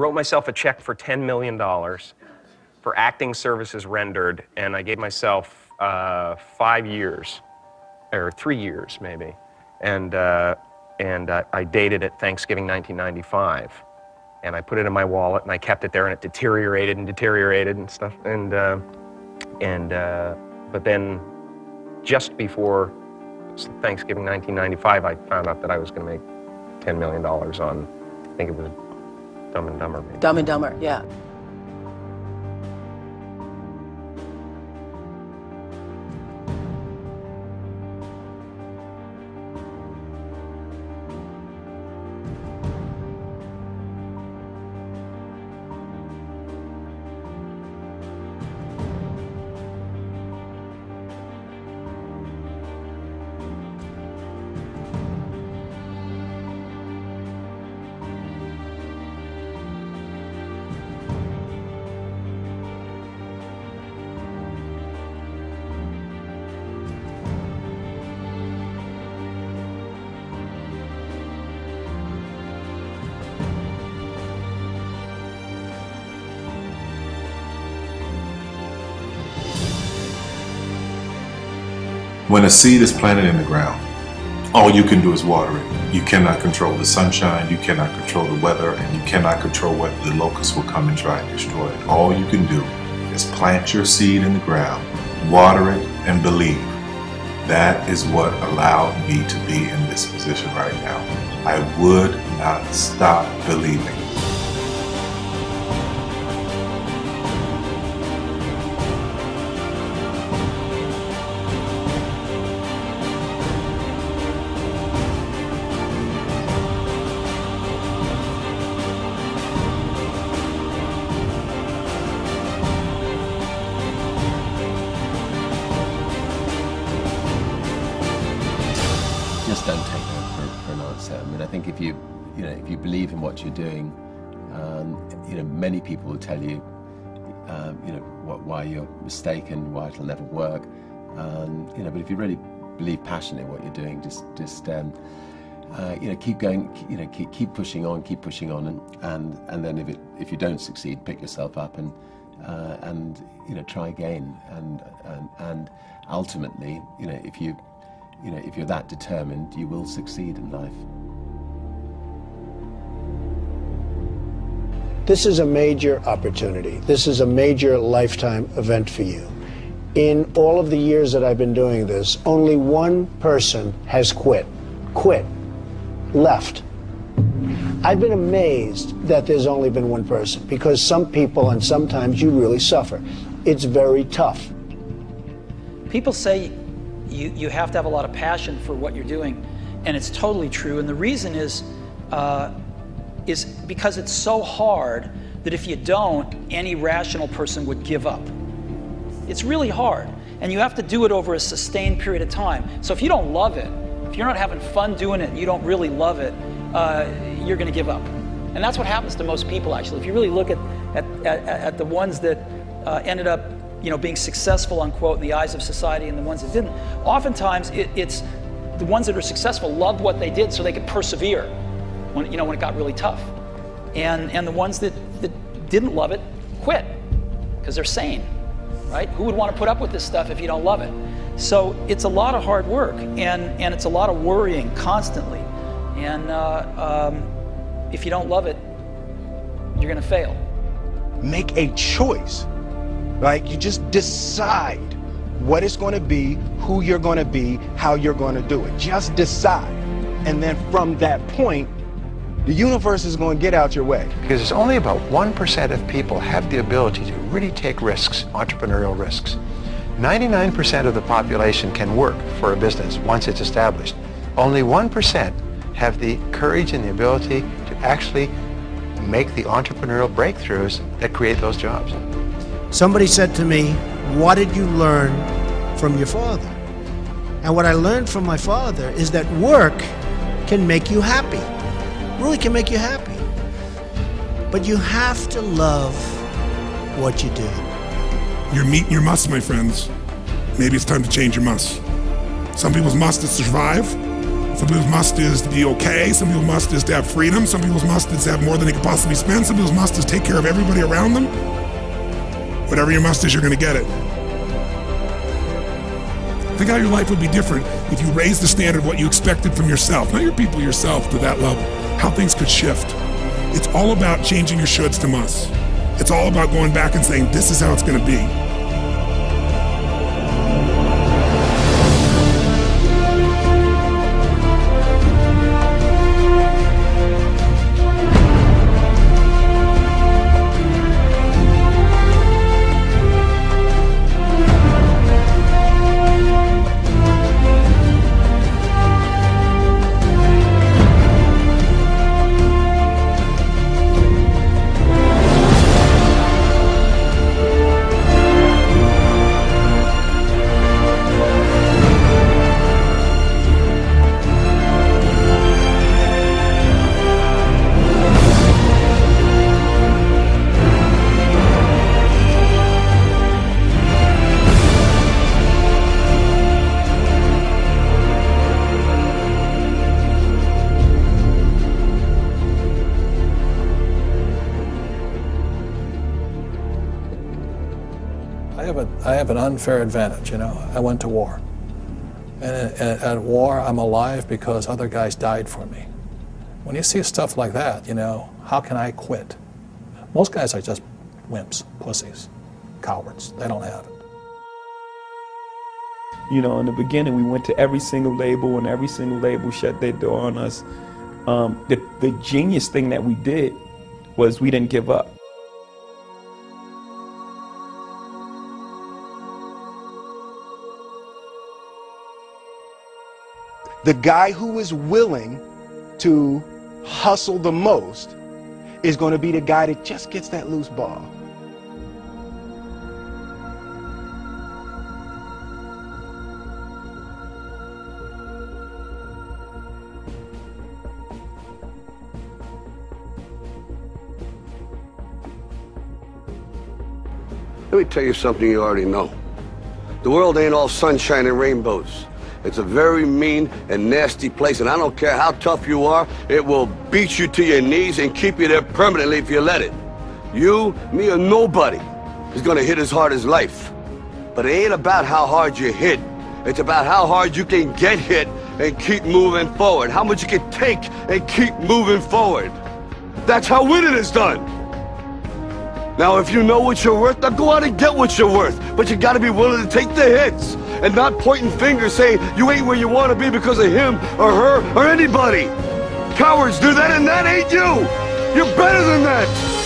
Wrote myself a check for $10 million for acting services rendered, and I gave myself 5 years, or 3 years maybe, and I dated it Thanksgiving 1995, and I put it in my wallet and I kept it there, and it deteriorated and stuff, but then just before Thanksgiving 1995, I found out that I was going to make $10 million on, I think it was Dumb and Dumber. Maybe. Dumb and Dumber, yeah. When a seed is planted in the ground, all you can do is water it. You cannot control the sunshine, you cannot control the weather, and you cannot control whether the locusts will come and try and destroy it. All you can do is plant your seed in the ground, water it, and believe. That is what allowed me to be in this position right now. I would not stop believing. Just don't take no for an answer. I mean, I think if you believe in what you're doing, many people will tell you, why you're mistaken, why it'll never work. But if you really believe passionately in what you're doing, just keep going, keep pushing on, and then if you don't succeed, pick yourself up and try again, and ultimately, if you're that determined, you will succeed in life. This is a major opportunity. This is a major lifetime event for you. In all of the years that I've been doing this, only one person has quit, left. I've been amazed that there's only been one person, because some people, and sometimes you really suffer. It's very tough. People say you have to have a lot of passion for what you're doing, and it's totally true. And the reason is because it's so hard that if you don't, any rational person would give up. It's really hard, and you have to do it over a sustained period of time. So if you don't love it, if you're not having fun doing it and you don't really love it, you're going to give up. And that's what happens to most people, actually. If you really look at the ones that ended up being successful, unquote, in the eyes of society, and the ones that didn't, oftentimes it's the ones that are successful loved what they did so they could persevere when it got really tough. And the ones that didn't love it quit because they're sane, right? Who would want to put up with this stuff if you don't love it? So it's a lot of hard work, and it's a lot of worrying constantly. And if you don't love it, you're going to fail. Make a choice. Like, you just decide what it's going to be, who you're going to be, how you're going to do it. Just decide. And then from that point, the universe is going to get out your way. Because it's only about 1% of people have the ability to really take risks, entrepreneurial risks. 99% of the population can work for a business once it's established. Only 1% have the courage and the ability to actually make the entrepreneurial breakthroughs that create those jobs. Somebody said to me, what did you learn from your father? And what I learned from my father is that work can make you happy. Really can make you happy. But you have to love what you do. You're meeting your must, my friends. Maybe it's time to change your must. Some people's must is survive. Some people's must is to be okay. Some people's must is to have freedom. Some people's must is to have more than they could possibly spend. Some people's must is take care of everybody around them. Whatever your must is, you're going to get it. Think how your life would be different if you raised the standard of what you expected from yourself, not your people, yourself, to that level. How things could shift. It's all about changing your shoulds to musts. It's all about going back and saying, this is how it's going to be. I have an unfair advantage, you know. I went to war. And at war, I'm alive because other guys died for me. When you see stuff like that, you know, how can I quit? Most guys are just wimps, pussies, cowards. They don't have it. You know, in the beginning, we went to every single label, and every single label shut their door on us. The genius thing that we did was we didn't give up. The guy who is willing to hustle the most is going to be the guy that just gets that loose ball. Let me tell you something you already know. The world ain't all sunshine and rainbows. It's a very mean and nasty place, and I don't care how tough you are, it will beat you to your knees and keep you there permanently if you let it. You, me, or nobody is gonna hit as hard as life. But it ain't about how hard you hit. It's about how hard you can get hit and keep moving forward. How much you can take and keep moving forward. That's how winning is done. Now, if you know what you're worth, now go out and get what you're worth. But you gotta be willing to take the hits and not pointing fingers saying you ain't where you want to be because of him or her or anybody. Cowards do that, and that ain't you. You're better than that.